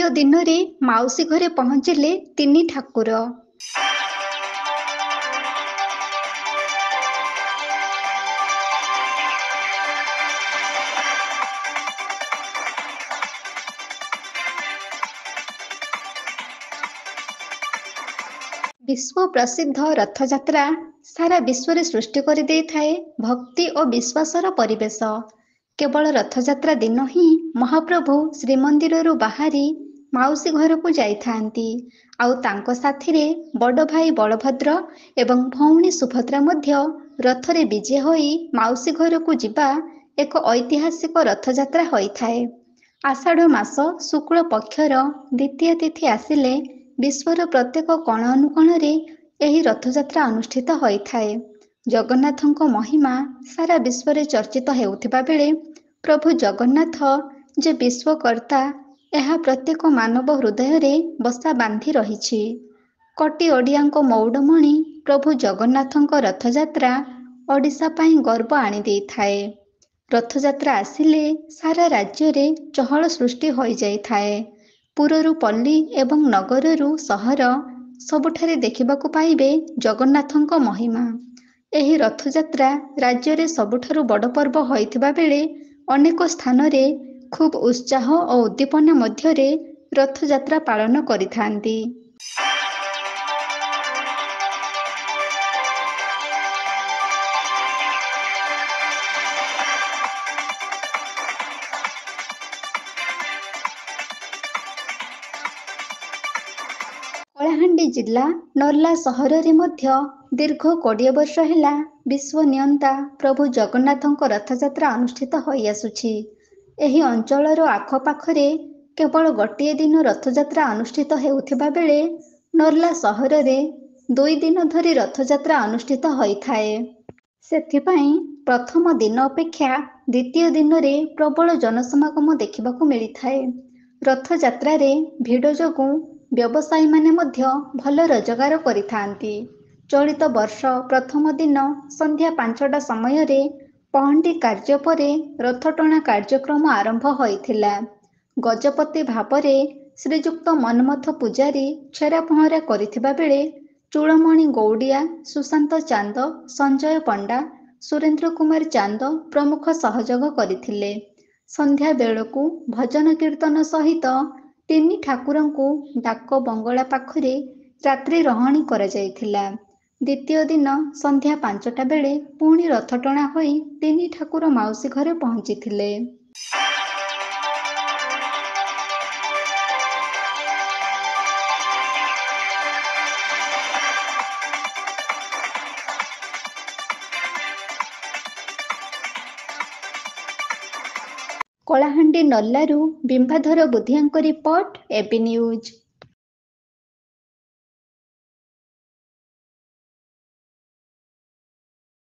ଦ୍ୱିତୀୟ ଦିନରେ ମାଉସୀ ଘରେ ପହଞ୍ଚିଲେ ତିନି ଠାକୁର। ବିଶ୍ୱ ପ୍ରସିଦ୍ଧ ରଥଯାତ୍ରା ସାରା ବିଶ୍ୱରେ ସୃଷ୍ଟି କରିଦେଇଥାଏ ଭକ୍ତି ଓ ବିଶ୍ୱାସର ପରିବେଶ। କେବଳ ରଥଯାତ୍ରା ଦିନ ହିଁ ମହାପ୍ରଭୁ ଶ୍ରୀମନ୍ଦିରରୁ ବାହାରି ମାଉସୀ ଘରକୁ ଯାଇଥାନ୍ତି। ଆଉ ତାଙ୍କ ସାଥିରେ ବଡ଼ ଭାଇ ବଳଭଦ୍ର ଏବଂ ଭଉଣୀ ସୁଭଦ୍ରା ମଧ୍ୟ ରଥରେ ବିଜେ ହୋଇ ମାଉସୀ ଘରକୁ ଯିବା ଏକ ଐତିହାସିକ ରଥଯାତ୍ରା ହୋଇଥାଏ। ଆଷାଢ଼ ମାସ ଶୁକ୍ଳ ପକ୍ଷର ଦ୍ୱିତୀୟା ତିଥି ଆସିଲେ ବିଶ୍ୱର ପ୍ରତ୍ୟେକ କୋଣ ଅନୁକୋଣରେ ଏହି ରଥଯାତ୍ରା ଅନୁଷ୍ଠିତ ହୋଇଥାଏ। ଜଗନ୍ନାଥଙ୍କ ମହିମା ସାରା ବିଶ୍ୱରେ ଚର୍ଚ୍ଚିତ ହେଉଥିବା ବେଳେ ପ୍ରଭୁ ଜଗନ୍ନାଥ ଯେ ବିଶ୍ୱକର୍ତ୍ତା ଏହା ପ୍ରତ୍ୟେକ ମାନବ ହୃଦୟରେ ବସା ବାନ୍ଧି ରହିଛି। କୋଟି ଓଡ଼ିଆଙ୍କ ମଉଡ଼ମଣି ପ୍ରଭୁ ଜଗନ୍ନାଥଙ୍କ ରଥଯାତ୍ରା ଓଡ଼ିଶା ପାଇଁ ଗର୍ବ ଆଣିଦେଇଥାଏ। ରଥଯାତ୍ରା ଆସିଲେ ସାରା ରାଜ୍ୟରେ ଚହଳ ସୃଷ୍ଟି ହୋଇଯାଇଥାଏ। ପୁରରୁ ପଲ୍ଲୀ ଏବଂ ନଗରରୁ ସହର ସବୁଠାରେ ଦେଖିବାକୁ ପାଇବେ ଜଗନ୍ନାଥଙ୍କ ମହିମା। ଏହି ରଥଯାତ୍ରା ରାଜ୍ୟରେ ସବୁଠାରୁ ବଡ଼ ପର୍ବ ହୋଇଥିବା ବେଳେ ଅନେକ ସ୍ଥାନରେ ଖୁବ୍ ଉତ୍ସାହ ଓ ଉଦ୍ଦୀପନା ମଧ୍ୟରେ ରଥଯାତ୍ରା ପାଳନ କରିଥାନ୍ତି। କଳାହାଣ୍ଡି ଜିଲ୍ଲା ନର୍ଲା ସହରରେ ମଧ୍ୟ ଦୀର୍ଘ 20 ବର୍ଷ ହେଲା ବିଶ୍ୱ ନିୟନ୍ତା ପ୍ରଭୁ ଜଗନ୍ନାଥଙ୍କ ରଥଯାତ୍ରା ଅନୁଷ୍ଠିତ ହୋଇଆସୁଛି। ଏହି ଅଞ୍ଚଳର ଆଖପାଖରେ କେବଳ ଗୋଟିଏ ଦିନ ରଥଯାତ୍ରା ଅନୁଷ୍ଠିତ ହେଉଥିବା ବେଳେ ନର୍ଲା ସହରରେ 2 ଦିନ ଧରି ରଥଯାତ୍ରା ଅନୁଷ୍ଠିତ ହୋଇଥାଏ। ସେଥିପାଇଁ ପ୍ରଥମ ଦିନ ଅପେକ୍ଷା ଦ୍ୱିତୀୟ ଦିନରେ ପ୍ରବଳ ଜନସମାଗମ ଦେଖିବାକୁ ମିଳିଥାଏ। ରଥଯାତ୍ରାରେ ଭିଡ଼ ଯୋଗୁଁ ବ୍ୟବସାୟୀମାନେ ମଧ୍ୟ ଭଲ ରୋଜଗାର କରିଥାନ୍ତି। ଚଳିତ ବର୍ଷ ପ୍ରଥମ ଦିନ ସନ୍ଧ୍ୟା 5ଟା ସମୟରେ ପହଣ୍ଡି କାର୍ଯ୍ୟ ପରେ ରଥଟଣା କାର୍ଯ୍ୟକ୍ରମ ଆରମ୍ଭ ହୋଇଥିଲା। ଗଜପତି ଭାବରେ ଶ୍ରୀଯୁକ୍ତ ମନ୍ମଥ ପୂଜାରୀ ଛେରା ପହଁରା କରିଥିବା ବେଳେ ଚୂଳମଣି ଗୌଡ଼ିଆ, ସୁଶାନ୍ତ ଚାନ୍ଦ, ସଞ୍ଜୟ ପଣ୍ଡା, ସୁରେନ୍ଦ୍ର କୁମାର ଚାନ୍ଦ ପ୍ରମୁଖ ସହଯୋଗ କରିଥିଲେ। ସନ୍ଧ୍ୟା ବେଳକୁ ଭଜନ କୀର୍ତ୍ତନ ସହିତ ତିନି ଠାକୁରଙ୍କୁ ଡାକ ବଙ୍ଗଳା ପାଖରେ ରାତ୍ରି ରହଣି କରାଯାଇଥିଲା। ଦ୍ୱିତୀୟ ଦିନ ସନ୍ଧ୍ୟା 5ଟା ବେଳେ ପୁଣି ରଥଟଣା ହୋଇ ତିନି ଠାକୁର ମାଉସୀ ଘରେ ପହଞ୍ଚିଥିଲେ। କଳାହାଣ୍ଡି ନର୍ଲାରୁ ବିମ୍ବାଧର ବୁଦ୍ଧିଆଙ୍କ ରିପୋର୍ଟ, ଏବି ନ୍ୟୁଜ୍।